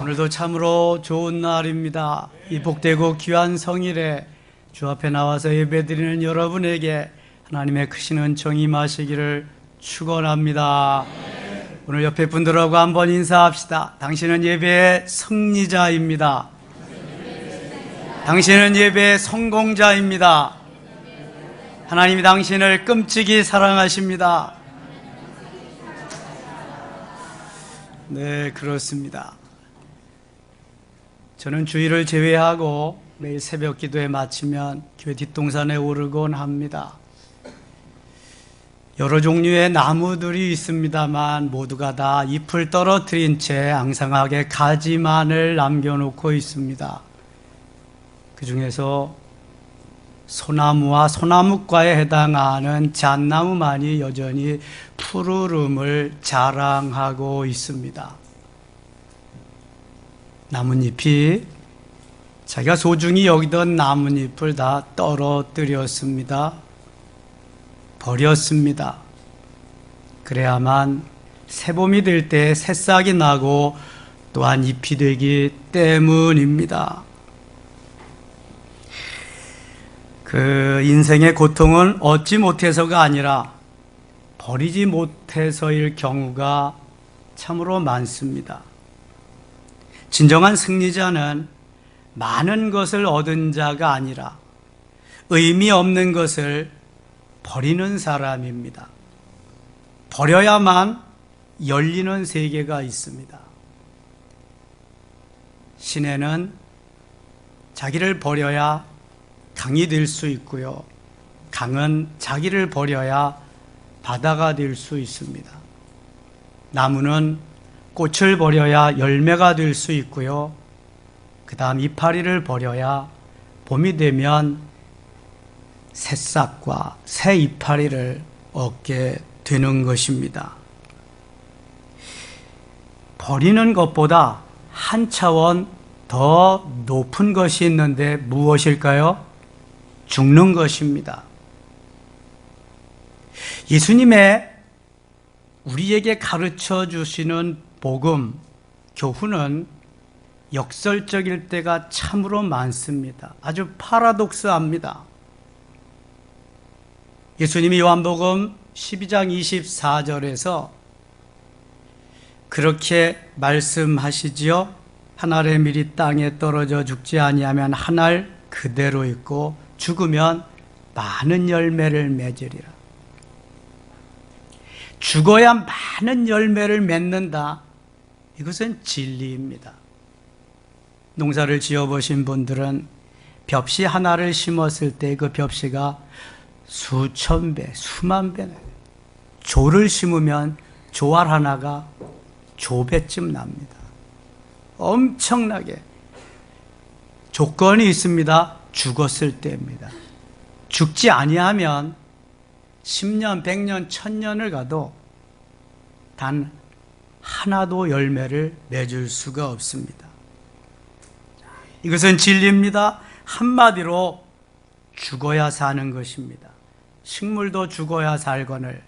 오늘도 참으로 좋은 날입니다. 이 복되고 귀한 성일에 주 앞에 나와서 예배드리는 여러분에게 하나님의 크신 은총이 임하시기를 축원합니다. 오늘 옆에 분들하고 한번 인사합시다. 당신은 예배의 승리자입니다. 당신은 예배의 성공자입니다. 하나님이 당신을 끔찍이 사랑하십니다. 네, 그렇습니다. 저는 주일을 제외하고 매일 새벽 기도에 마치면 교회 뒷동산에 오르곤 합니다. 여러 종류의 나무들이 있습니다만 모두가 다 잎을 떨어뜨린 채 앙상하게 가지만을 남겨놓고 있습니다. 그 중에서 소나무와 소나무과에 해당하는 잣나무만이 여전히 푸르름을 자랑하고 있습니다. 나뭇잎이 자기가 소중히 여기던 나뭇잎을 다 떨어뜨렸습니다. 버렸습니다. 그래야만 새봄이 될 때 새싹이 나고 또한 잎이 되기 때문입니다. 그 인생의 고통은 얻지 못해서가 아니라 버리지 못해서일 경우가 참으로 많습니다. 진정한 승리자는 많은 것을 얻은 자가 아니라 의미 없는 것을 버리는 사람입니다. 버려야만 열리는 세계가 있습니다. 시내는 자기를 버려야 강이 될 수 있고요. 강은 자기를 버려야 바다가 될 수 있습니다. 나무는 꽃을 버려야 열매가 될 수 있고요. 그 다음 이파리를 버려야 봄이 되면 새싹과 새 이파리를 얻게 되는 것입니다. 버리는 것보다 한 차원 더 높은 것이 있는데 무엇일까요? 죽는 것입니다. 예수님의 우리에게 가르쳐 주시는 복음, 교훈은 역설적일 때가 참으로 많습니다. 아주 파라독스합니다. 예수님이 요한복음 12장 24절에서 그렇게 말씀하시지요. 한 알의 밀이 땅에 떨어져 죽지 아니하면 한 알 그대로 있고 죽으면 많은 열매를 맺으리라. 죽어야 많은 열매를 맺는다. 이것은 진리입니다. 농사를 지어보신 분들은 벽시 하나를 심었을 때 그 벽시가 수천 배, 수만 배, 조를 심으면 조알 하나가 조배쯤 납니다. 엄청나게 조건이 있습니다. 죽었을 때입니다. 죽지 아니하면 10년, 100년, 1000년을 가도 단 하나도 열매를 맺을 수가 없습니다. 이것은 진리입니다. 한마디로 죽어야 사는 것입니다. 식물도 죽어야 살거늘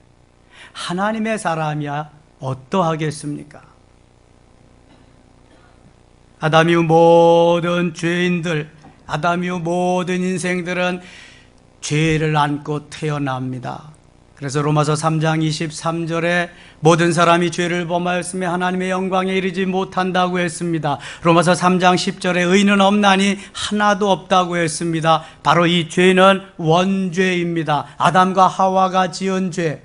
하나님의 사람이야 어떠하겠습니까? 아담 이후 모든 죄인들, 아담 이후 모든 인생들은 죄를 안고 태어납니다. 그래서 로마서 3장 23절에 모든 사람이 죄를 범하였으며 하나님의 영광에 이르지 못한다고 했습니다. 로마서 3장 10절에 의인은 없나니 하나도 없다고 했습니다. 바로 이 죄는 원죄입니다. 아담과 하와가 지은 죄.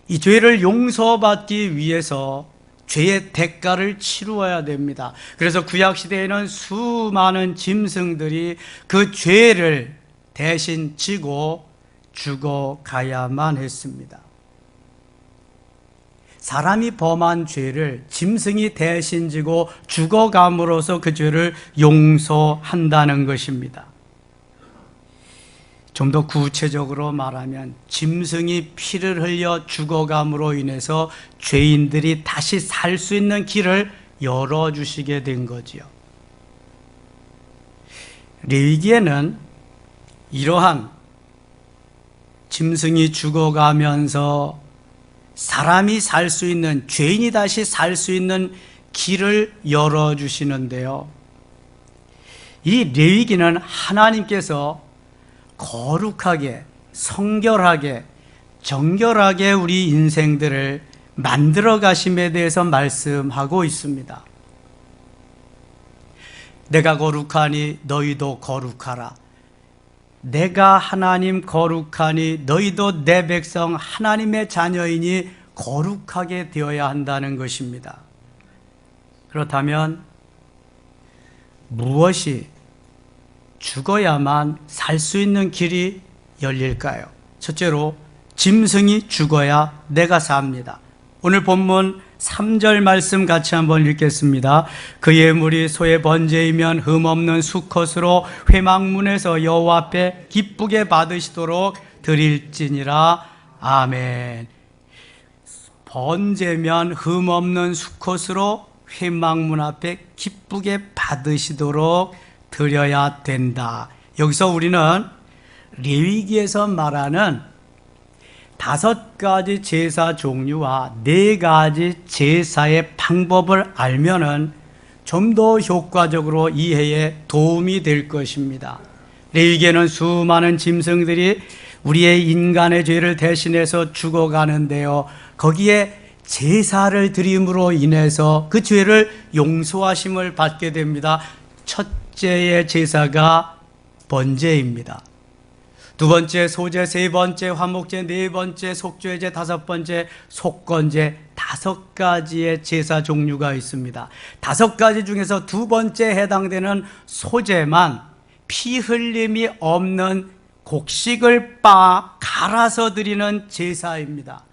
이 죄를 용서받기 위해서 죄의 대가를 치루어야 됩니다. 그래서 구약시대에는 수많은 짐승들이 그 죄를 대신 지고 죽어가야만 했습니다. 사람이 범한 죄를 짐승이 대신 지고 죽어감으로써 그 죄를 용서한다는 것입니다. 좀 더 구체적으로 말하면 짐승이 피를 흘려 죽어감으로 인해서 죄인들이 다시 살 수 있는 길을 열어주시게 된 거지요. 레위기에는 이러한 짐승이 죽어가면서 사람이 살 수 있는, 죄인이 다시 살 수 있는 길을 열어주시는데요. 이 레위기는 하나님께서 거룩하게, 성결하게, 정결하게 우리 인생들을 만들어 가심에 대해서 말씀하고 있습니다. 내가 거룩하니 너희도 거룩하라. 내가 하나님 거룩하니 너희도 내 백성 하나님의 자녀이니 거룩하게 되어야 한다는 것입니다. 그렇다면 무엇이 죽어야만 살 수 있는 길이 열릴까요? 첫째로 짐승이 죽어야 내가 삽니다. 오늘 본문 3절 말씀 같이 한번 읽겠습니다. 그의 물이 소의 번제이면 흠없는 수컷으로 회막문에서 여호와 앞에 기쁘게 받으시도록 드릴지니라. 아멘. 번제면 흠없는 수컷으로 회막문 앞에 기쁘게 받으시도록 드려야 된다. 여기서 우리는 레위기에서 말하는 5가지 제사 종류와 4가지 제사의 방법을 알면은 좀 더 효과적으로 이해에 도움이 될 것입니다. 레위기에는 수많은 짐승들이 우리의 인간의 죄를 대신해서 죽어가는데요. 거기에 제사를 드림으로 인해서 그 죄를 용서하심을 받게 됩니다. 첫째의 제사가 번제입니다. 두 번째 소제, 세 번째 화목제, 네 번째 속죄제, 다섯 번째 속건제, 5가지의 제사 종류가 있습니다. 5가지 중에서 두 번째 해당되는 소제만 피 흘림이 없는 곡식을 갈아서 드리는 제사입니다.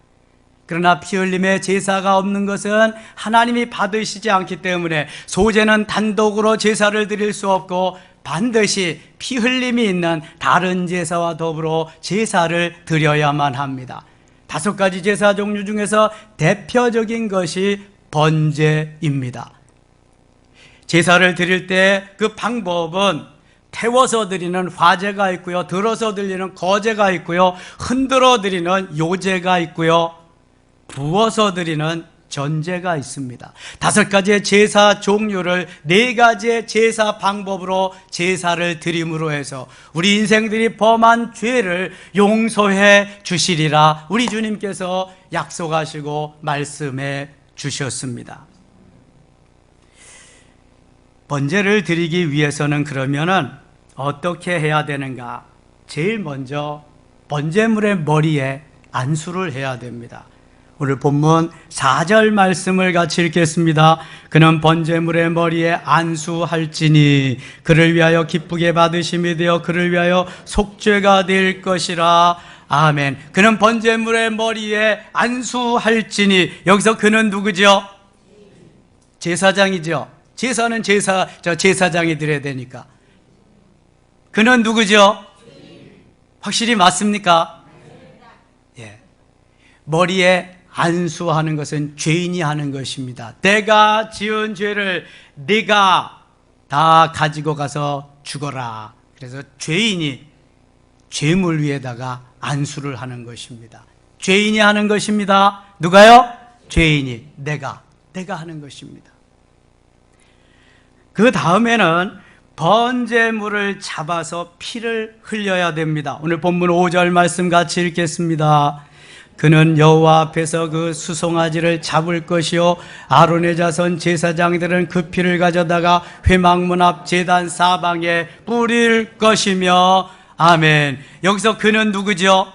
그러나 피 흘림의 제사가 없는 것은 하나님이 받으시지 않기 때문에 소제는 단독으로 제사를 드릴 수 없고 반드시 피 흘림이 있는 다른 제사와 더불어 제사를 드려야만 합니다. 5가지 제사 종류 중에서 대표적인 것이 번제입니다. 제사를 드릴 때 그 방법은 태워서 드리는 화제가 있고요, 들어서 드리는 거제가 있고요, 흔들어 드리는 요제가 있고요, 부어서 드리는 전제가 있습니다. 5가지의 제사 종류를 4가지의 제사 방법으로 제사를 드림으로 해서 우리 인생들이 범한 죄를 용서해 주시리라 우리 주님께서 약속하시고 말씀해 주셨습니다. 번제를 드리기 위해서는 그러면은 어떻게 해야 되는가? 제일 먼저 번제물의 머리에 안수를 해야 됩니다. 오늘 본문 4절 말씀을 같이 읽겠습니다. 그는 번제물의 머리에 안수할지니 그를 위하여 기쁘게 받으심이 되어 그를 위하여 속죄가 될 것이라. 아멘. 그는 번제물의 머리에 안수할지니, 여기서 그는 누구죠? 제사장이죠. 제사는 제사장이 드려야 되니까. 그는 누구죠? 확실히 맞습니까? 예. 머리에 안수하는 것은 죄인이 하는 것입니다. 내가 지은 죄를 네가 다 가지고 가서 죽어라. 그래서 죄인이 죄물 위에다가 안수를 하는 것입니다. 죄인이 하는 것입니다. 누가요? 죄인이, 내가 하는 것입니다. 그 다음에는 번제물을 잡아서 피를 흘려야 됩니다. 오늘 본문 5절 말씀 같이 읽겠습니다. 그는 여호와 앞에서 그 수송아지를 잡을 것이요 아론의 자손 제사장들은 그 피를 가져다가 회막문 앞 제단 사방에 뿌릴 것이며. 아멘. 여기서 그는 누구죠?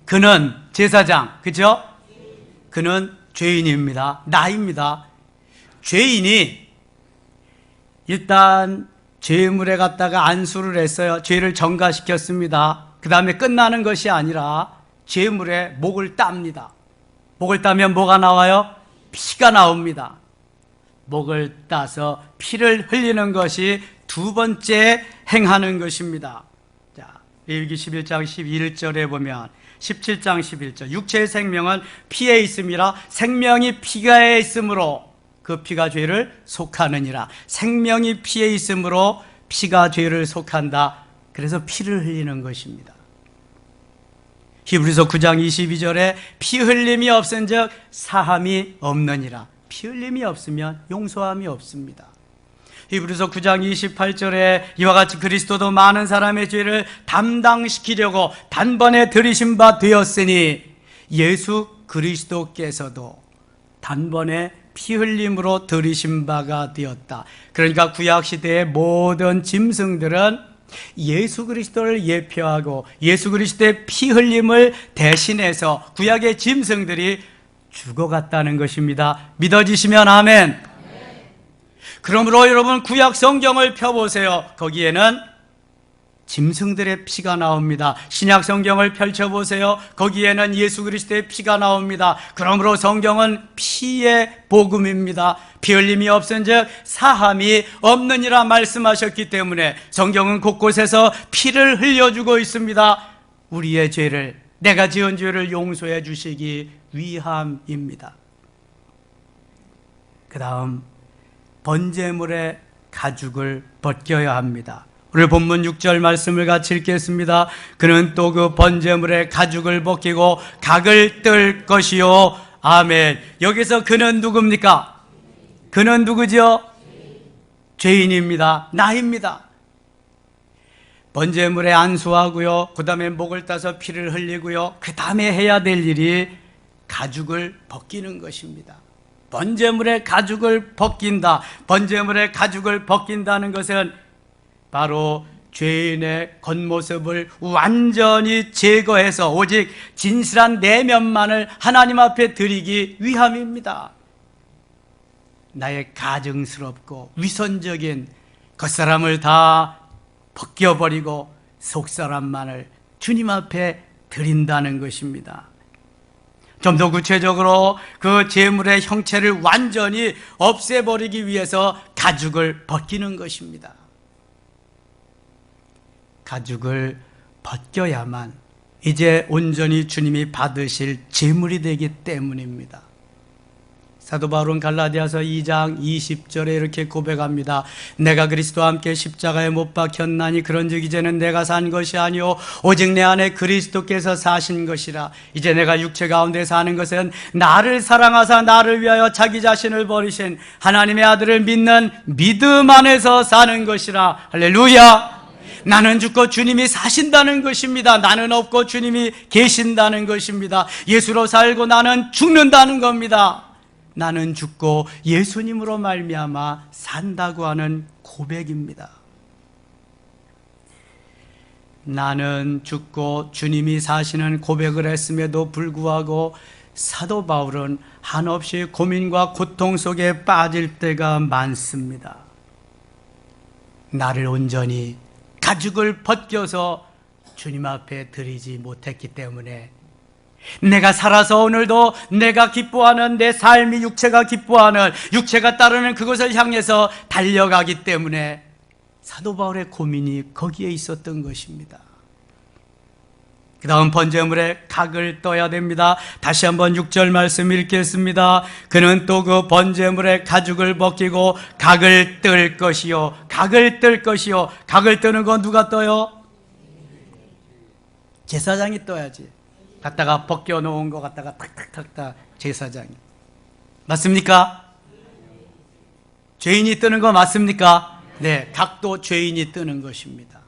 그는 제사장, 그죠? 그는 죄인입니다. 나입니다. 죄인이 일단 죄물에 갖다가 안수를 했어요. 죄를 전가시켰습니다. 그 다음에 끝나는 것이 아니라 죄물에 목을 땁니다. 목을 따면 뭐가 나와요? 피가 나옵니다. 목을 따서 피를 흘리는 것이 두 번째 행하는 것입니다. 자, 레위기 11장 11절에 보면 17장 11절 육체의 생명은 피에 있음이라 생명이 피가에 있으므로 그 피가 죄를 속하느니라. 생명이 피에 있으므로 피가 죄를 속한다. 그래서 피를 흘리는 것입니다. 히브리서 9장 22절에 피 흘림이 없은즉 사함이 없느니라. 피 흘림이 없으면 용서함이 없습니다. 히브리서 9장 28절에 이와 같이 그리스도도 많은 사람의 죄를 담당시키려고 단번에 들이신 바 되었으니 예수 그리스도께서도 단번에 피 흘림으로 들이신 바가 되었다. 그러니까 구약시대의 모든 짐승들은 예수 그리스도를 예표하고 예수 그리스도의 피 흘림을 대신해서 구약의 짐승들이 죽어갔다는 것입니다. 믿어지시면 아멘. 그러므로 여러분 구약 성경을 펴보세요. 거기에는 짐승들의 피가 나옵니다. 신약 성경을 펼쳐보세요. 거기에는 예수 그리스도의 피가 나옵니다. 그러므로 성경은 피의 복음입니다. 피 흘림이 없은즉 사함이 없느니라 말씀하셨기 때문에 성경은 곳곳에서 피를 흘려주고 있습니다. 우리의 죄를, 내가 지은 죄를 용서해 주시기 위함입니다. 그 다음 번제물의 가죽을 벗겨야 합니다. 오늘 본문 6절 말씀을 같이 읽겠습니다. 그는 또 그 번제물의 가죽을 벗기고 각을 뜰 것이요. 아멘. 여기서 그는 누굽니까? 그는 누구죠? 죄인입니다. 나입니다. 번제물에 안수하고요, 그 다음에 목을 따서 피를 흘리고요, 그 다음에 해야 될 일이 가죽을 벗기는 것입니다. 번제물의 가죽을 벗긴다. 번제물의 가죽을 벗긴다는 것은 바로 죄인의 겉모습을 완전히 제거해서 오직 진실한 내면만을 하나님 앞에 드리기 위함입니다. 나의 가증스럽고 위선적인 겉사람을 다 벗겨버리고 속사람만을 주님 앞에 드린다는 것입니다. 좀 더 구체적으로 그 제물의 형체를 완전히 없애버리기 위해서 가죽을 벗기는 것입니다. 가죽을 벗겨야만 이제 온전히 주님이 받으실 제물이 되기 때문입니다. 사도 바울은 갈라디아서 2장 20절에 이렇게 고백합니다. 내가 그리스도와 함께 십자가에 못 박혔나니 그런즉 이제는 내가 산 것이 아니요 오직 내 안에 그리스도께서 사신 것이라. 이제 내가 육체 가운데 사는 것은 나를 사랑하사 나를 위하여 자기 자신을 버리신 하나님의 아들을 믿는 믿음 안에서 사는 것이라. 할렐루야. 나는 죽고 주님이 사신다는 것입니다. 나는 없고 주님이 계신다는 것입니다. 예수로 살고 나는 죽는다는 겁니다. 나는 죽고 예수님으로 말미암아 산다고 하는 고백입니다. 나는 죽고 주님이 사시는 고백을 했음에도 불구하고 사도 바울은 한없이 고민과 고통 속에 빠질 때가 많습니다. 나를 온전히 가죽을 벗겨서 주님 앞에 드리지 못했기 때문에 내가 살아서 오늘도 내가 기뻐하는 내 삶이 육체가 기뻐하는, 육체가 따르는 그것을 향해서 달려가기 때문에 사도 바울의 고민이 거기에 있었던 것입니다. 그 다음 번제물에 각을 떠야 됩니다. 다시 한번 6절 말씀 읽겠습니다. 그는 또 그 번제물의 가죽을 벗기고 각을 뜰 것이요. 각을 뜰 것이요. 각을 뜨는 건 누가 떠요? 제사장이 떠야지. 갖다가 벗겨놓은 거 갖다가 탁탁탁탁 제사장이. 맞습니까? 죄인이 뜨는 거 맞습니까? 네, 각도 죄인이 뜨는 것입니다.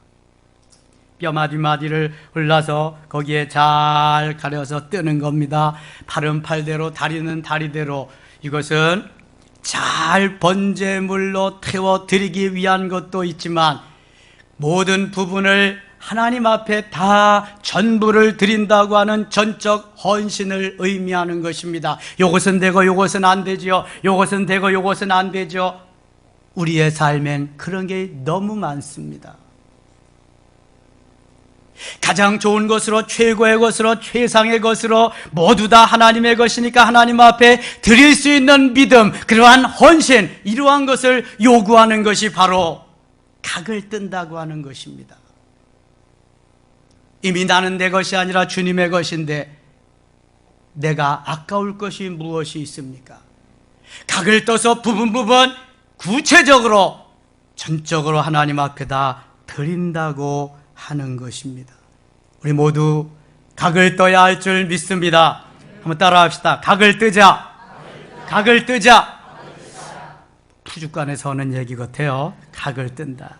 뼈마디마디를 골라서 거기에 잘 가려서 뜨는 겁니다. 팔은 팔대로, 다리는 다리대로. 이것은 잘 번제물로 태워 드리기 위한 것도 있지만 모든 부분을 하나님 앞에 다 전부를 드린다고 하는 전적 헌신을 의미하는 것입니다. 요것은 되고 요것은 안 되죠. 요것은 되고 요것은 안 되죠. 우리의 삶엔 그런 게 너무 많습니다. 가장 좋은 것으로, 최고의 것으로, 최상의 것으로 모두 다 하나님의 것이니까 하나님 앞에 드릴 수 있는 믿음, 그러한 헌신, 이러한 것을 요구하는 것이 바로 각을 뜬다고 하는 것입니다. 이미 나는 내 것이 아니라 주님의 것인데 내가 아까울 것이 무엇이 있습니까? 각을 떠서 부분 구체적으로 전적으로 하나님 앞에다 드린다고 하는 것입니다. 우리 모두 각을 떠야 할 줄 믿습니다. 한번 따라 합시다. 각을 뜨자. 각을 뜨자. 푸주간에서 하는 얘기 같아요. 각을 뜬다.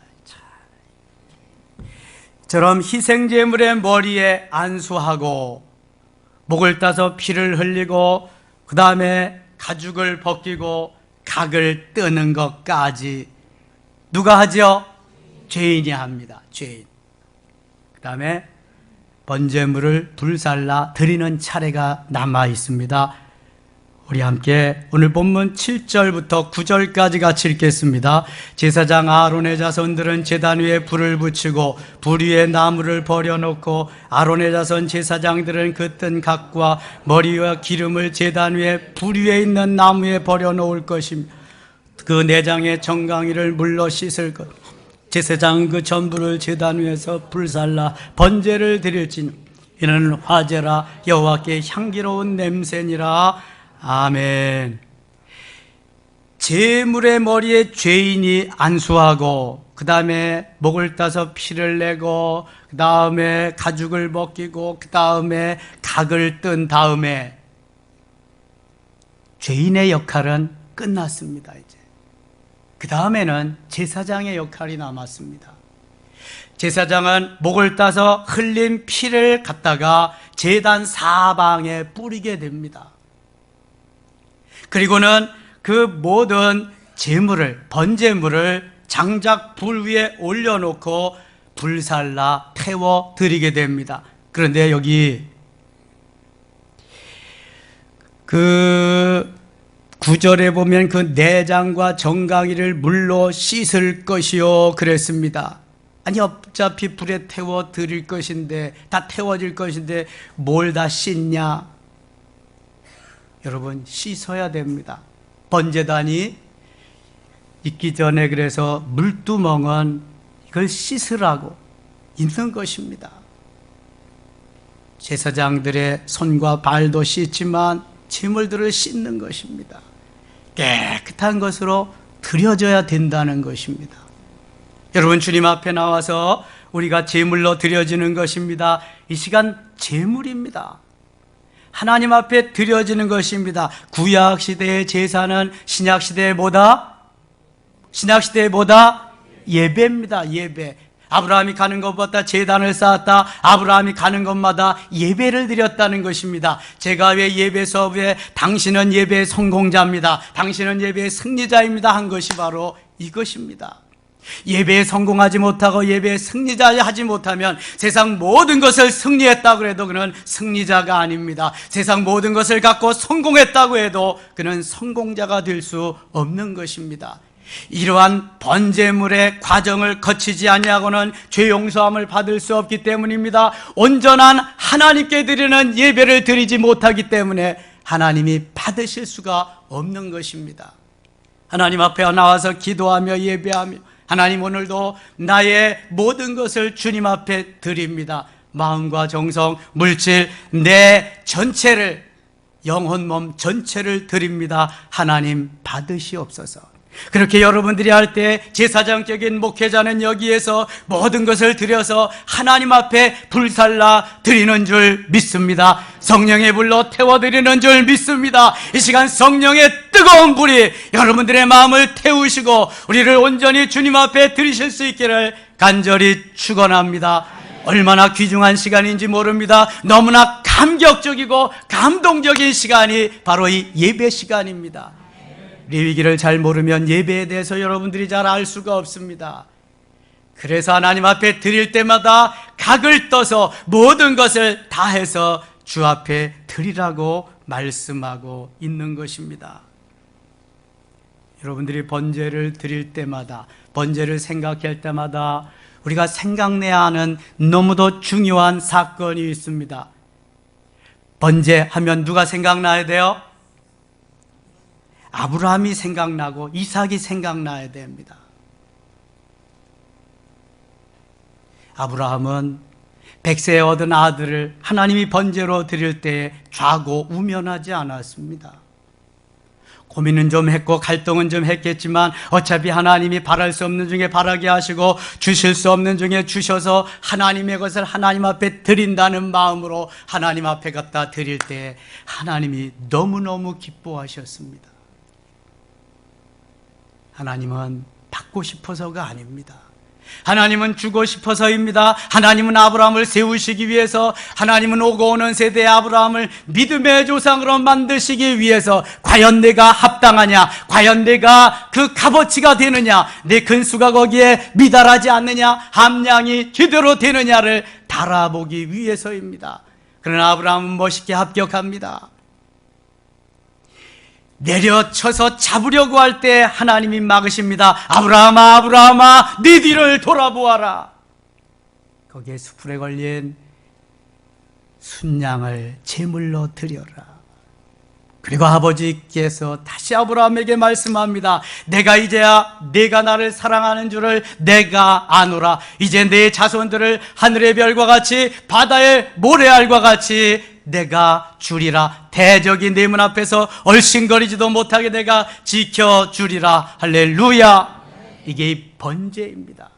처럼 희생제물의 머리에 안수하고 목을 따서 피를 흘리고 그 다음에 가죽을 벗기고 각을 뜨는 것까지 누가 하죠? 죄인이 합니다. 죄인. 그 다음에 번제물을 불살라 드리는 차례가 남아 있습니다. 우리 함께 오늘 본문 7절부터 9절까지 같이 읽겠습니다. 제사장 아론의 자손들은 제단 위에 불을 붙이고 불 위에 나무를 버려놓고 아론의 자손 제사장들은 그 뜬 각과 머리와 기름을 제단 위에 불 위에 있는 나무에 버려놓을 것입니다. 그 내장의 정강이를 물로 씻을 것. 제사장 그 전부를 제단 위에서 불살라 번제를 드릴지니 이는 화제라 여호와께 향기로운 냄새니라. 아멘. 제물의 머리에 죄인이 안수하고 그 다음에 목을 따서 피를 내고 그 다음에 가죽을 벗기고 그 다음에 각을 뜬 다음에 죄인의 역할은 끝났습니다. 이제 그 다음에는 제사장의 역할이 남았습니다. 제사장은 목을 따서 흘린 피를 갖다가 제단 사방에 뿌리게 됩니다. 그리고는 그 모든 제물을, 번제물을 장작 불 위에 올려놓고 불살라 태워 드리게 됩니다. 그런데 여기 그 9절에 보면 그 내장과 정강이를 물로 씻을 것이요 그랬습니다. 아니 어차피 불에 태워 드릴 것인데, 다 태워질 것인데 뭘 다 씻냐? 여러분, 씻어야 됩니다. 번제단이 있기 전에 그래서 물두멍은 이걸 씻으라고 있는 것입니다. 제사장들의 손과 발도 씻지만 제물들을 씻는 것입니다. 깨끗한 것으로 드려져야 된다는 것입니다. 여러분, 주님 앞에 나와서 우리가 제물로 드려지는 것입니다. 이 시간 제물입니다. 하나님 앞에 드려지는 것입니다. 구약시대의 제사는 신약시대의 뭐다? 신약시대의 뭐다? 예배입니다. 예배. 아브라함이 가는 것보다 제단을 쌓았다. 아브라함이 가는 것마다 예배를 드렸다는 것입니다. 제가 왜 예배 수업에 당신은 예배의 성공자입니다, 당신은 예배의 승리자입니다 한 것이 바로 이것입니다. 예배에 성공하지 못하고 예배에 승리자 하지 못하면 세상 모든 것을 승리했다고 해도 그는 승리자가 아닙니다. 세상 모든 것을 갖고 성공했다고 해도 그는 성공자가 될 수 없는 것입니다. 이러한 번제물의 과정을 거치지 아니하고는 죄 용서함을 받을 수 없기 때문입니다. 온전한 하나님께 드리는 예배를 드리지 못하기 때문에 하나님이 받으실 수가 없는 것입니다. 하나님 앞에 나와서 기도하며 예배하며, 하나님 오늘도 나의 모든 것을 주님 앞에 드립니다. 마음과 정성, 물질, 내 전체를, 영혼, 몸 전체를 드립니다. 하나님 받으시옵소서. 그렇게 여러분들이 할 때 제사장적인 목회자는 여기에서 모든 것을 드려서 하나님 앞에 불살라 드리는 줄 믿습니다. 성령의 불로 태워드리는 줄 믿습니다. 이 시간 성령의 뜨거운 불이 여러분들의 마음을 태우시고 우리를 온전히 주님 앞에 드리실 수 있기를 간절히 축원합니다. 얼마나 귀중한 시간인지 모릅니다. 너무나 감격적이고 감동적인 시간이 바로 이 예배 시간입니다. 레위기를 잘 모르면 예배에 대해서 여러분들이 잘 알 수가 없습니다. 그래서 하나님 앞에 드릴 때마다 각을 떠서 모든 것을 다해서 주 앞에 드리라고 말씀하고 있는 것입니다. 여러분들이 번제를 드릴 때마다, 번제를 생각할 때마다 우리가 생각내야 하는 너무도 중요한 사건이 있습니다. 번제하면 누가 생각나야 돼요? 아브라함이 생각나고 이삭이 생각나야 됩니다. 아브라함은 백세에 얻은 아들을 하나님이 번제로 드릴 때에 좌고우면하지 않았습니다. 고민은 좀 했고 갈등은 좀 했겠지만 어차피 하나님이 바랄 수 없는 중에 바라게 하시고 주실 수 없는 중에 주셔서 하나님의 것을 하나님 앞에 드린다는 마음으로 하나님 앞에 갖다 드릴 때 하나님이 너무너무 기뻐하셨습니다. 하나님은 받고 싶어서가 아닙니다. 하나님은 주고 싶어서입니다. 하나님은 아브라함을 세우시기 위해서, 하나님은 오고 오는 세대의 아브라함을 믿음의 조상으로 만드시기 위해서 과연 내가 합당하냐, 과연 내가 그 값어치가 되느냐, 내 근수가 거기에 미달하지 않느냐, 함량이 제대로 되느냐를 달아보기 위해서입니다. 그러나 아브라함은 멋있게 합격합니다. 내려쳐서 잡으려고 할 때 하나님이 막으십니다. 아브라함아, 아브라함아, 네 뒤를 돌아보아라. 거기에 수풀에 걸린 순양을 제물로 드려라. 그리고 아버지께서 다시 아브라함에게 말씀합니다. 내가 이제야 네가 나를 사랑하는 줄을 내가 아노라. 이제 내 자손들을 하늘의 별과 같이 바다의 모래알과 같이 내가 주리라. 대적이 내 문 앞에서 얼씬거리지도 못하게 내가 지켜주리라. 할렐루야. 이게 번제입니다.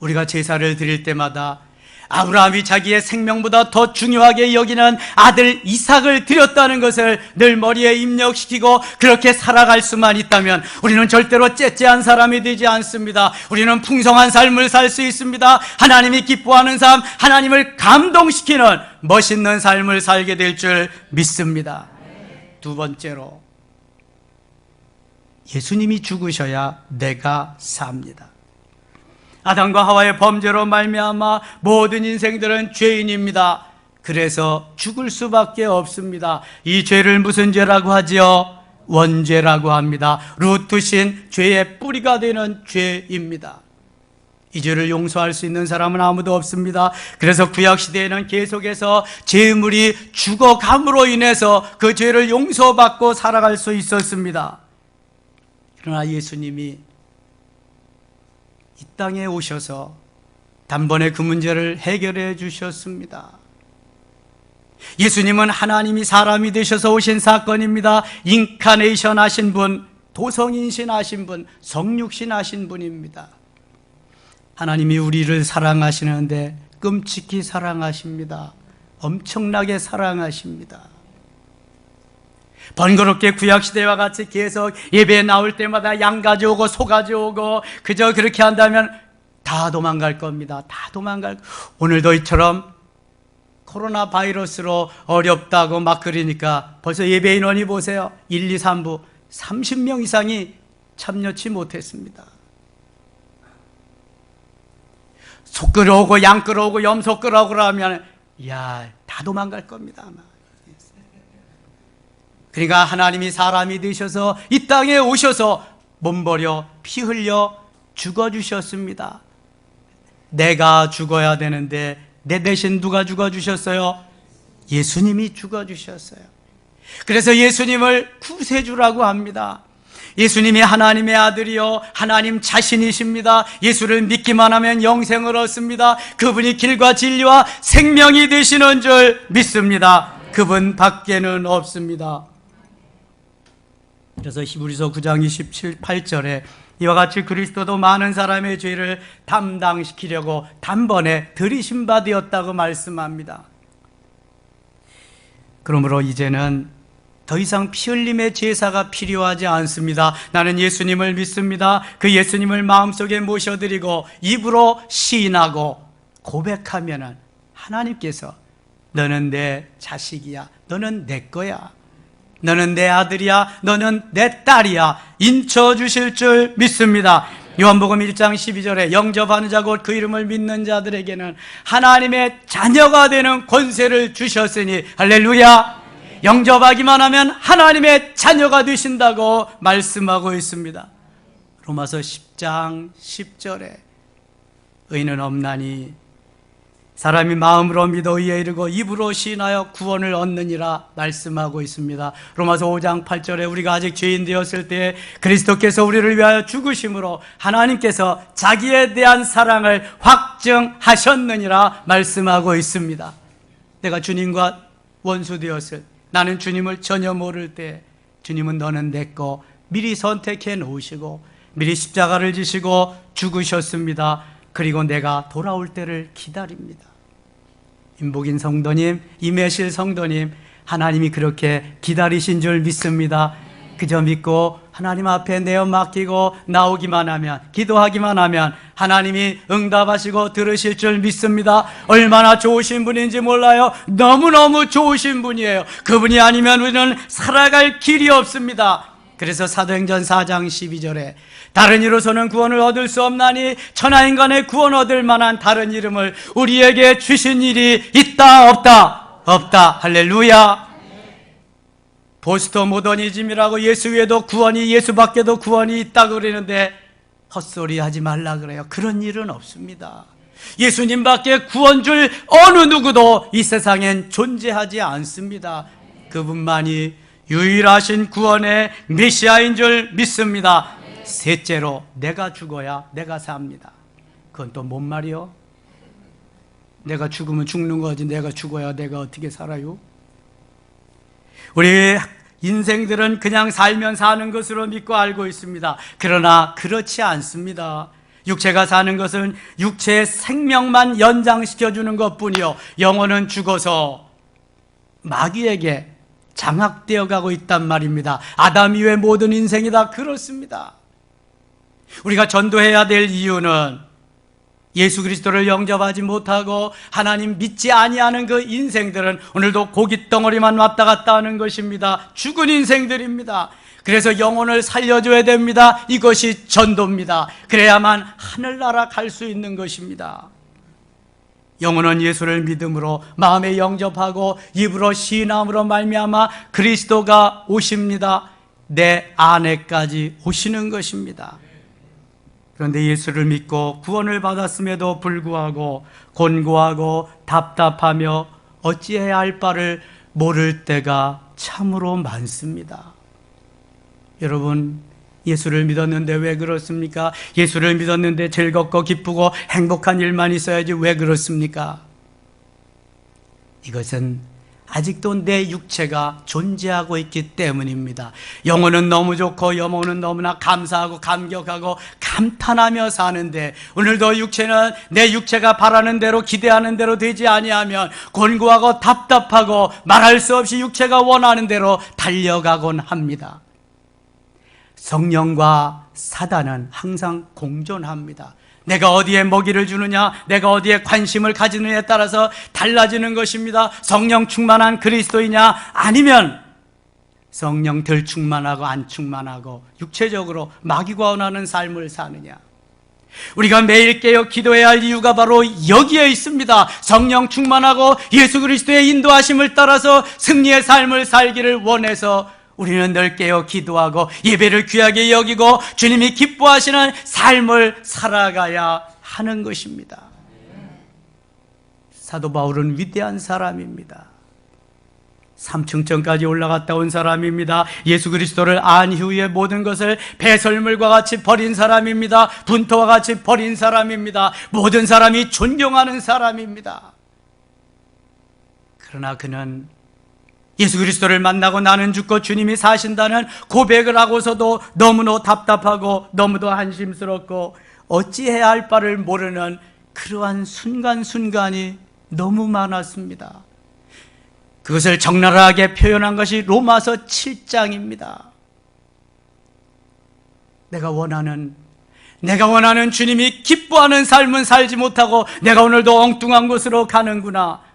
우리가 제사를 드릴 때마다 아브라함이 자기의 생명보다 더 중요하게 여기는 아들 이삭을 드렸다는 것을 늘 머리에 입력시키고 그렇게 살아갈 수만 있다면 우리는 절대로 째째한 사람이 되지 않습니다. 우리는 풍성한 삶을 살 수 있습니다. 하나님이 기뻐하는 삶, 하나님을 감동시키는 멋있는 삶을 살게 될 줄 믿습니다. 두 번째로, 예수님이 죽으셔야 내가 삽니다. 아담과 하와의 범죄로 말미암아 모든 인생들은 죄인입니다. 그래서 죽을 수밖에 없습니다. 이 죄를 무슨 죄라고 하지요? 원죄라고 합니다. 루트신 죄의 뿌리가 되는 죄입니다. 이 죄를 용서할 수 있는 사람은 아무도 없습니다. 그래서 구약시대에는 계속해서 죄물이 죽어감으로 인해서 그 죄를 용서받고 살아갈 수 있었습니다. 그러나 예수님이 이 땅에 오셔서 단번에 그 문제를 해결해 주셨습니다. 예수님은 하나님이 사람이 되셔서 오신 사건입니다. 인카네이션 하신 분, 도성인신 하신 분, 성육신 하신 분입니다. 하나님이 우리를 사랑하시는데 끔찍히 사랑하십니다. 엄청나게 사랑하십니다. 번거롭게 구약시대와 같이 계속 예배에 나올 때마다 양 가져오고 소 가져오고 그저 그렇게 한다면 다 도망갈 겁니다. 다 도망갈. 오늘도 이처럼 코로나 바이러스로 어렵다고 막 그러니까 벌써 예배 인원이 보세요. 1, 2, 3부 30명 이상이 참여치 못했습니다. 소 끌어오고 양 끌어오고 염소 끌어오고 그러면 다 도망갈 겁니다 아마. 그러니까 하나님이 사람이 되셔서 이 땅에 오셔서 몸버려 피 흘려 죽어주셨습니다. 내가 죽어야 되는데 내 대신 누가 죽어주셨어요? 예수님이 죽어주셨어요. 그래서 예수님을 구세주라고 합니다. 예수님이 하나님의 아들이요 하나님 자신이십니다. 예수를 믿기만 하면 영생을 얻습니다. 그분이 길과 진리와 생명이 되시는 줄 믿습니다. 그분 밖에는 없습니다. 그래서 히브리서 9장 28절에 이와 같이 그리스도도 많은 사람의 죄를 담당시키려고 단번에 들이신 바 되었다고 말씀합니다. 그러므로 이제는 더 이상 피 흘림의 제사가 필요하지 않습니다. 나는 예수님을 믿습니다. 그 예수님을 마음속에 모셔드리고 입으로 시인하고 고백하면은 하나님께서 너는 내 자식이야, 너는 내 거야, 너는 내 아들이야, 너는 내 딸이야 인쳐주실 줄 믿습니다. 요한복음 1장 12절에 영접하는 자 곧 그 이름을 믿는 자들에게는 하나님의 자녀가 되는 권세를 주셨으니 할렐루야. 영접하기만 하면 하나님의 자녀가 되신다고 말씀하고 있습니다. 로마서 10장 10절에 의인은 없나니 사람이 마음으로 믿어 의에 이르고 입으로 시인하여 구원을 얻느니라 말씀하고 있습니다. 로마서 5장 8절에 우리가 아직 죄인 되었을 때 그리스도께서 우리를 위하여 죽으심으로 하나님께서 자기에 대한 사랑을 확증하셨느니라 말씀하고 있습니다. 내가 주님과 원수 되었을, 나는 주님을 전혀 모를 때 주님은 너는 내 거 미리 선택해 놓으시고 미리 십자가를 지시고 죽으셨습니다. 그리고 내가 돌아올 때를 기다립니다. 임복인 성도님, 임혜실 성도님, 하나님이 그렇게 기다리신 줄 믿습니다. 그저 믿고 하나님 앞에 내어 맡기고 나오기만 하면, 기도하기만 하면 하나님이 응답하시고 들으실 줄 믿습니다. 얼마나 좋으신 분인지 몰라요. 너무너무 좋으신 분이에요. 그분이 아니면 우리는 살아갈 길이 없습니다. 그래서 사도행전 4장 12절에 다른 이로서는 구원을 얻을 수 없나니 천하인간의 구원 얻을 만한 다른 이름을 우리에게 주신 일이 있다 없다? 없다. 할렐루야. 포스트 모더니즘이라고 예수 외에도 구원이, 예수밖에도 구원이 있다고 그러는데 헛소리 하지 말라 그래요. 그런 일은 없습니다. 예수님밖에 구원 줄 어느 누구도 이 세상엔 존재하지 않습니다. 그분만이 유일하신 구원의 메시아인 줄 믿습니다. 셋째로, 내가 죽어야 내가 삽니다. 그건 또 뭔 말이요? 내가 죽으면 죽는 거지 내가 죽어야 내가 어떻게 살아요? 우리 인생들은 그냥 살면 사는 것으로 믿고 알고 있습니다. 그러나 그렇지 않습니다. 육체가 사는 것은 육체의 생명만 연장시켜주는 것뿐이요, 영혼은 죽어서 마귀에게 장악되어 가고 있단 말입니다. 아담 이후의 모든 인생이 다 그렇습니다. 우리가 전도해야 될 이유는 예수 그리스도를 영접하지 못하고 하나님 믿지 아니하는 그 인생들은 오늘도 고깃덩어리만 왔다 갔다 하는 것입니다. 죽은 인생들입니다. 그래서 영혼을 살려줘야 됩니다. 이것이 전도입니다. 그래야만 하늘나라 갈 수 있는 것입니다. 영혼은 예수를 믿음으로 마음에 영접하고 입으로 시인함으로 말미암아 그리스도가 오십니다. 내 안에까지 오시는 것입니다. 그런데 예수를 믿고 구원을 받았음에도 불구하고 곤고하고 답답하며 어찌해야 할 바를 모를 때가 참으로 많습니다. 여러분, 예수를 믿었는데 왜 그렇습니까? 예수를 믿었는데 즐겁고 기쁘고 행복한 일만 있어야지 왜 그렇습니까? 이것은 아직도 내 육체가 존재하고 있기 때문입니다. 영혼은 너무 좋고 영혼은 너무나 감사하고 감격하고 감탄하며 사는데 오늘도 육체는 내 육체가 바라는 대로 기대하는 대로 되지 아니하면 곤고하고 답답하고 말할 수 없이 육체가 원하는 대로 달려가곤 합니다. 성령과 사단은 항상 공존합니다. 내가 어디에 먹이를 주느냐, 내가 어디에 관심을 가지느냐에 따라서 달라지는 것입니다. 성령 충만한 그리스도이냐, 아니면 성령 덜 충만하고 안 충만하고 육체적으로 마귀가 원하는 삶을 사느냐. 우리가 매일 깨어 기도해야 할 이유가 바로 여기에 있습니다. 성령 충만하고 예수 그리스도의 인도하심을 따라서 승리의 삶을 살기를 원해서 우리는 늘 깨어 기도하고 예배를 귀하게 여기고 주님이 기뻐하시는 삶을 살아가야 하는 것입니다. 사도 바울은 위대한 사람입니다. 3층천까지 올라갔다 온 사람입니다. 예수 그리스도를 안 이후에 모든 것을 배설물과 같이 버린 사람입니다. 분토와 같이 버린 사람입니다. 모든 사람이 존경하는 사람입니다. 그러나 그는 예수 그리스도를 만나고 나는 죽고 주님이 사신다는 고백을 하고서도 너무도 답답하고 너무도 한심스럽고 어찌해야 할 바를 모르는 그러한 순간순간이 너무 많았습니다. 그것을 적나라하게 표현한 것이 로마서 7장입니다. 내가 원하는 주님이 기뻐하는 삶은 살지 못하고 내가 오늘도 엉뚱한 곳으로 가는구나.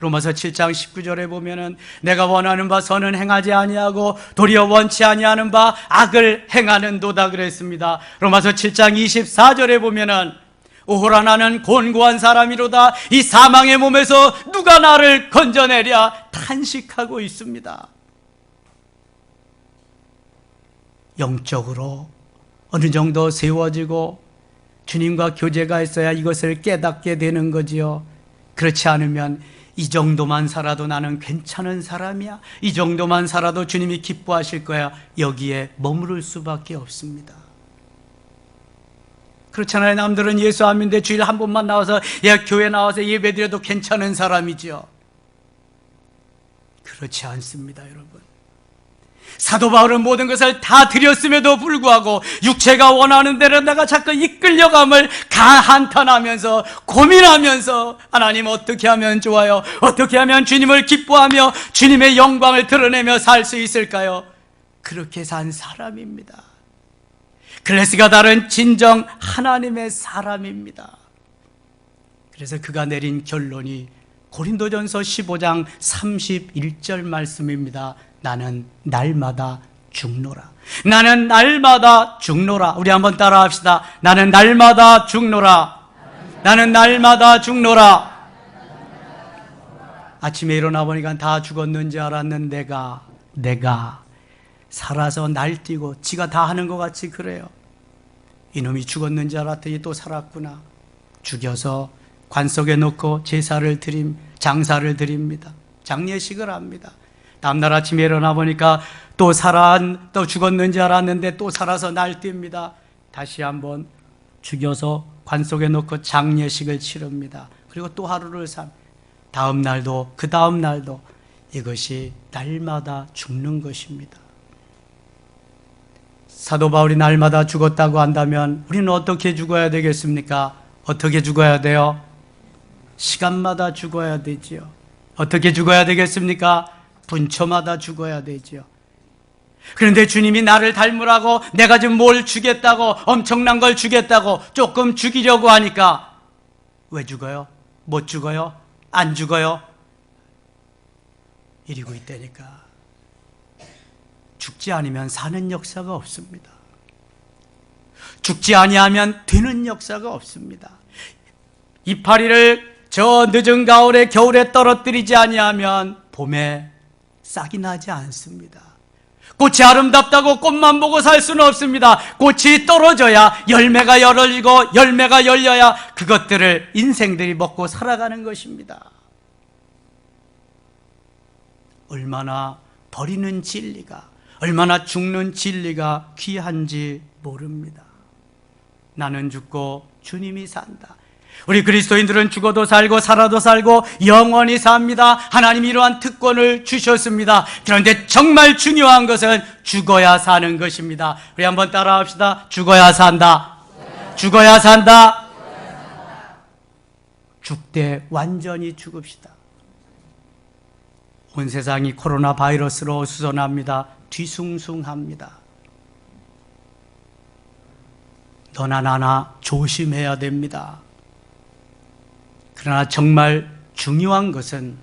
로마서 7장 19절에 보면은 내가 원하는 바 선은 행하지 아니하고 도리어 원치 아니하는 바 악을 행하는도다 그랬습니다. 로마서 7장 24절에 보면은 오호라 나는 곤고한 사람이로다. 이 사망의 몸에서 누가 나를 건져내랴 탄식하고 있습니다. 영적으로 어느 정도 세워지고 주님과 교제가 있어야 이것을 깨닫게 되는 거지요. 그렇지 않으면 이 정도만 살아도 나는 괜찮은 사람이야, 이 정도만 살아도 주님이 기뻐하실 거야, 여기에 머무를 수밖에 없습니다. 그렇잖아요. 남들은 예수 안 믿는데 주일 한 번만 나와서 교회 나와서 예배드려도 괜찮은 사람이죠. 그렇지 않습니다, 여러분. 사도 바울은 모든 것을 다 드렸음에도 불구하고 육체가 원하는 대로 내가 자꾸 이끌려감을 한탄하면서 고민하면서 하나님 어떻게 하면 좋아요? 어떻게 하면 주님을 기뻐하며 주님의 영광을 드러내며 살 수 있을까요? 그렇게 산 사람입니다. 클래스가 다른 진정 하나님의 사람입니다. 그래서 그가 내린 결론이 고린도전서 15장 31절 말씀입니다. 나는 날마다 죽노라. 나는 날마다 죽노라. 우리 한번 따라 합시다. 나는 날마다 죽노라. 나는 날마다 죽노라. 아침에 일어나 보니까 다 죽었는지 알았는 내가 살아서 날뛰고 지가 다 하는 것 같이 그래요. 이놈이 죽었는지 알았더니 또 살았구나. 죽여서 관 속에 넣고 제사를 장사를 드립니다. 장례식을 합니다. 다음날 아침에 일어나 보니까 또 죽었는지 알았는데 또 살아서 날뜁니다. 다시 한번 죽여서 관 속에 넣고 장례식을 치릅니다. 그리고 또 하루를 다음 날도 그 다음 날도 이것이 날마다 죽는 것입니다. 사도 바울이 날마다 죽었다고 한다면 우리는 어떻게 죽어야 되겠습니까? 어떻게 죽어야 돼요? 시간마다 죽어야 되지요. 어떻게 죽어야 되겠습니까? 분초마다 죽어야 되지요. 그런데 주님이 나를 닮으라고 내가 지금 뭘 주겠다고 엄청난 걸 주겠다고 조금 죽이려고 하니까 왜 죽어요? 못 죽어요? 안 죽어요? 이러고 있다니까. 죽지 않으면 사는 역사가 없습니다. 죽지 아니하면 되는 역사가 없습니다. 이파리를 저 늦은 가을에 겨울에 떨어뜨리지 아니하면 봄에 싹이 나지 않습니다. 꽃이 아름답다고 꽃만 보고 살 수는 없습니다. 꽃이 떨어져야 열매가 열리고 열매가 열려야 그것들을 인생들이 먹고 살아가는 것입니다. 얼마나 버리는 진리가, 얼마나 죽는 진리가 귀한지 모릅니다. 나는 죽고 주님이 산다. 우리 그리스도인들은 죽어도 살고 살아도 살고 영원히 삽니다. 하나님이 이러한 특권을 주셨습니다. 그런데 정말 중요한 것은 죽어야 사는 것입니다. 우리 한번 따라합시다. 죽어야 산다. 죽어야 산다. 죽되 완전히 죽읍시다. 온 세상이 코로나 바이러스로 수선합니다. 뒤숭숭합니다. 너나 나나 조심해야 됩니다. 그러나 정말 중요한 것은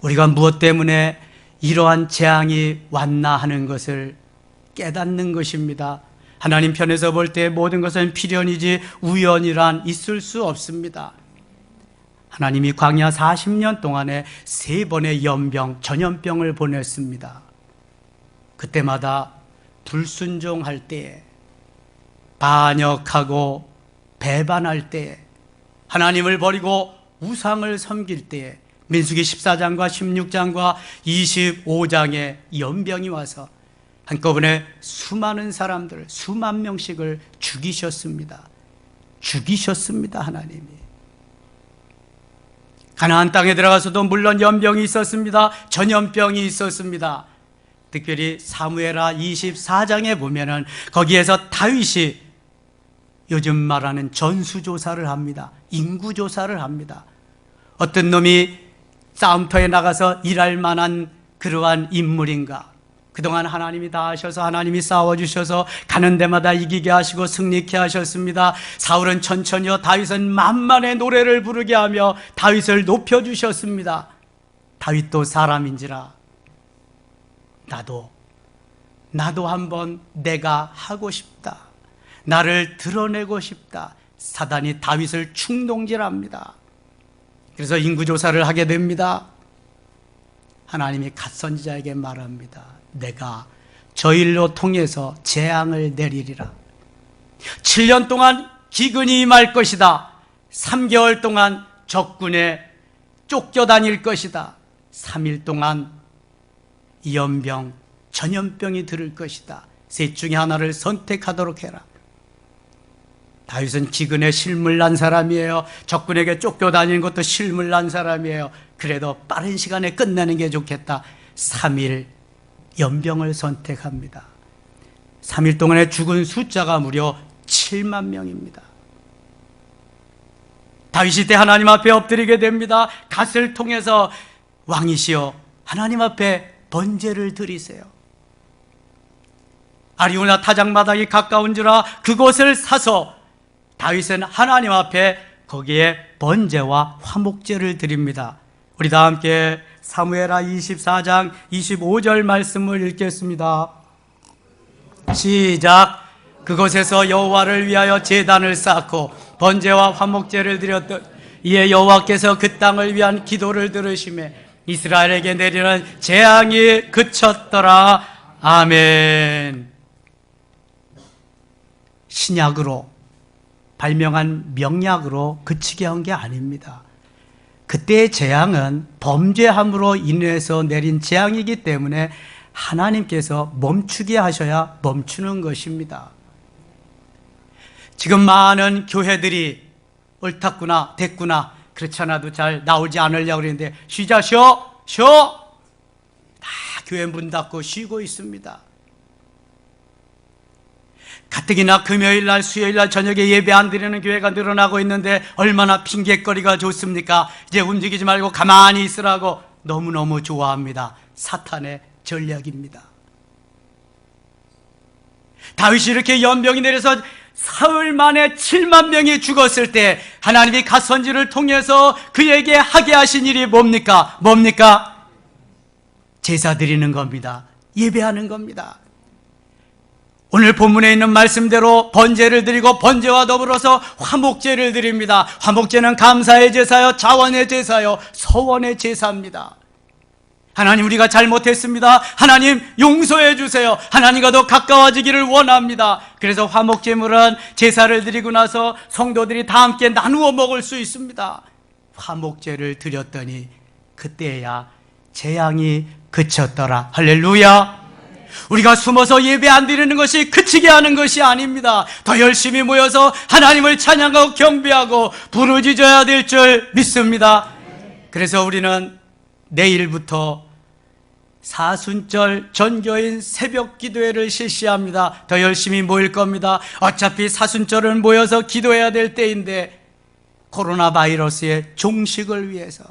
우리가 무엇 때문에 이러한 재앙이 왔나 하는 것을 깨닫는 것입니다. 하나님 편에서 볼 때 모든 것은 필연이지 우연이란 있을 수 없습니다. 하나님이 광야 40년 동안에 3번의 연병, 전염병을 보냈습니다. 그때마다 불순종할 때에, 반역하고 배반할 때에, 하나님을 버리고 우상을 섬길 때에 민수기 14장과 16장과 25장에 연병이 와서 한꺼번에 수많은 사람들, 수만 명씩을 죽이셨습니다. 하나님이. 가나안 땅에 들어가서도 물론 연병이 있었습니다. 전염병이 있었습니다. 특별히 사무엘하 24장에 보면은 거기에서 다윗이 요즘 말하는 전수조사를 합니다. 인구조사를 합니다. 어떤 놈이 싸움터에 나가서 일할 만한 그러한 인물인가? 그동안 하나님이 다 하셔서 하나님이 싸워주셔서 가는 데마다 이기게 하시고 승리케 하셨습니다. 사울은 천천히요, 다윗은 만만의 노래를 부르게 하며 다윗을 높여주셨습니다. 다윗도 사람인지라 나도 한번 내가 하고 싶다. 나를 드러내고 싶다. 사단이 다윗을 충동질합니다. 그래서 인구조사를 하게 됩니다. 하나님이 갓 선지자에게 말합니다. 내가 저 일로 통해서 재앙을 내리리라. 7년 동안 기근이 임할 것이다. 3개월 동안 적군에 쫓겨다닐 것이다. 3일 동안 연병, 전염병이 들을 것이다. 셋 중에 하나를 선택하도록 해라. 다윗은 기근에 실물난 사람이에요. 적군에게 쫓겨다니는 것도 실물난 사람이에요. 그래도 빠른 시간에 끝내는 게 좋겠다. 3일 연병을 선택합니다. 3일 동안에 죽은 숫자가 무려 7만 명입니다. 다윗이 때 하나님 앞에 엎드리게 됩니다. 갓을 통해서 왕이시여 하나님 앞에 번제를 드리세요. 아리우나 타작마당이 가까운지라 그곳을 사서 다윗은 하나님 앞에 거기에 번제와 화목제를 드립니다. 우리 다 함께 사무엘하 24장 25절 말씀을 읽겠습니다. 시작. 그곳에서 여호와를 위하여 제단을 쌓고 번제와 화목제를 드렸던 이에 여호와께서 그 땅을 위한 기도를 들으시매 이스라엘에게 내리는 재앙이 그쳤더라. 아멘. 신약으로 발명한 명약으로 그치게 한 게 아닙니다. 그때의 재앙은 범죄함으로 인해서 내린 재앙이기 때문에 하나님께서 멈추게 하셔야 멈추는 것입니다. 지금 많은 교회들이 옳았구나 됐구나 그렇지 않아도 잘 나오지 않으려고 그러는데 쉬자 쉬어 다 교회 문 닫고 쉬고 있습니다. 가뜩이나 금요일날 수요일날 저녁에 예배 안 드리는 교회가 늘어나고 있는데 얼마나 핑계거리가 좋습니까? 이제 움직이지 말고 가만히 있으라고 너무너무 좋아합니다. 사탄의 전략입니다. 다윗이 이렇게 연병이 내려서 사흘 만에 7만 명이 죽었을 때 하나님이 갓선지를 통해서 그에게 하게 하신 일이 뭡니까? 제사 드리는 겁니다. 예배하는 겁니다. 오늘 본문에 있는 말씀대로 번제를 드리고 번제와 더불어서 화목제를 드립니다. 화목제는 감사의 제사요, 자원의 제사요, 서원의 제사입니다. 하나님 우리가 잘못했습니다. 하나님 용서해 주세요. 하나님과 더 가까워지기를 원합니다. 그래서 화목제물은 제사를 드리고 나서 성도들이 다 함께 나누어 먹을 수 있습니다. 화목제를 드렸더니 그때야 재앙이 그쳤더라. 할렐루야. 우리가 숨어서 예배 안 드리는 것이 그치게 하는 것이 아닙니다. 더 열심히 모여서 하나님을 찬양하고 경배하고 부르짖어야 될 줄 믿습니다. 그래서 우리는 내일부터 사순절 전교인 새벽 기도회를 실시합니다. 더 열심히 모일 겁니다. 어차피 사순절은 모여서 기도해야 될 때인데 코로나 바이러스의 종식을 위해서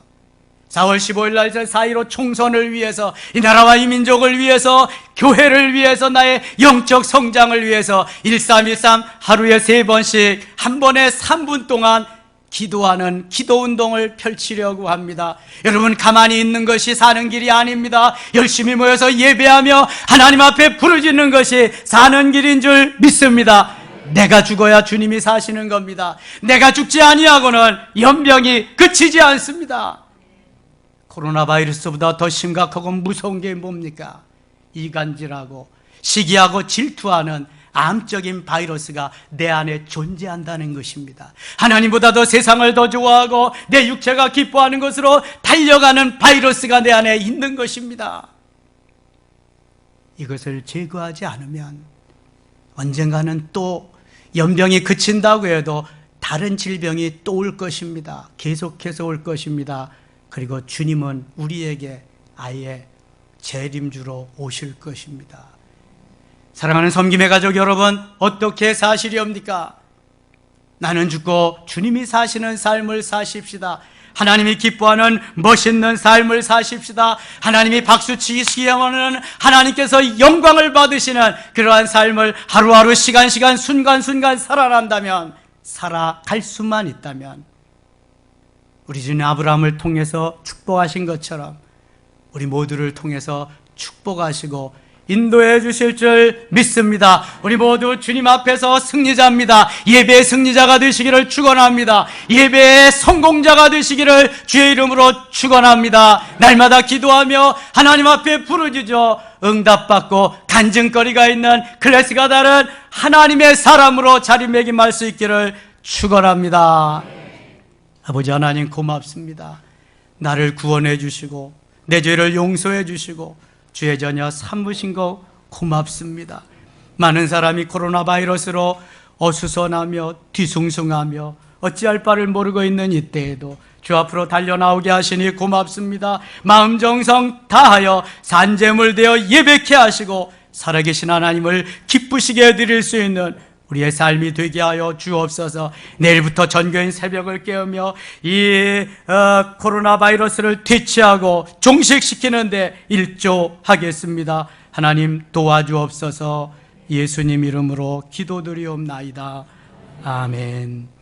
4월 15일 날 4.15 총선을 위해서 이 나라와 이 민족을 위해서 교회를 위해서 나의 영적 성장을 위해서 1313 하루에 3번씩 한 번에 3분 동안 기도하는 기도운동을 펼치려고 합니다. 여러분 가만히 있는 것이 사는 길이 아닙니다. 열심히 모여서 예배하며 하나님 앞에 부르짖는 것이 사는 길인 줄 믿습니다. 내가 죽어야 주님이 사시는 겁니다. 내가 죽지 아니하고는 연병이 그치지 않습니다. 코로나 바이러스보다 더 심각하고 무서운 게 뭡니까? 이간질하고 시기하고 질투하는 암적인 바이러스가 내 안에 존재한다는 것입니다. 하나님보다 더 세상을 더 좋아하고 내 육체가 기뻐하는 것으로 달려가는 바이러스가 내 안에 있는 것입니다. 이것을 제거하지 않으면 언젠가는 또 연병이 그친다고 해도 다른 질병이 또 올 것입니다. 계속해서 올 것입니다. 그리고 주님은 우리에게 아예 재림주로 오실 것입니다. 사랑하는 섬김의 가족 여러분, 어떻게 사시렵니까? 나는 죽고 주님이 사시는 삶을 사십시다. 하나님이 기뻐하는 멋있는 삶을 사십시다. 하나님이 박수치시기 원하는 하나님께서 영광을 받으시는 그러한 삶을 하루하루 시간 순간순간 살아간다면, 살아갈 수만 있다면 우리 주님 아브라함을 통해서 축복하신 것처럼 우리 모두를 통해서 축복하시고 인도해 주실 줄 믿습니다. 우리 모두 주님 앞에서 승리자입니다. 예배의 승리자가 되시기를 축원합니다. 예배의 성공자가 되시기를 주의 이름으로 축원합니다. 날마다 기도하며 하나님 앞에 부르짖어 응답받고 간증거리가 있는 클래스가 다른 하나님의 사람으로 자리매김할 수 있기를 축원합니다. 아버지 하나님 고맙습니다. 나를 구원해 주시고 내 죄를 용서해 주시고 주의 자녀 삼으신 거 고맙습니다. 많은 사람이 코로나 바이러스로 어수선하며 뒤숭숭하며 어찌할 바를 모르고 있는 이때에도 주 앞으로 달려나오게 하시니 고맙습니다. 마음 정성 다하여 산재물 되어 예배케 하시고 살아계신 하나님을 기쁘시게 해드릴 수 있는 우리의 삶이 되게 하여 주옵소서. 내일부터 전교인 새벽을 깨우며 이 코로나 바이러스를 퇴치하고 종식시키는데 일조하겠습니다. 하나님 도와주옵소서. 예수님 이름으로 기도드리옵나이다. 아멘.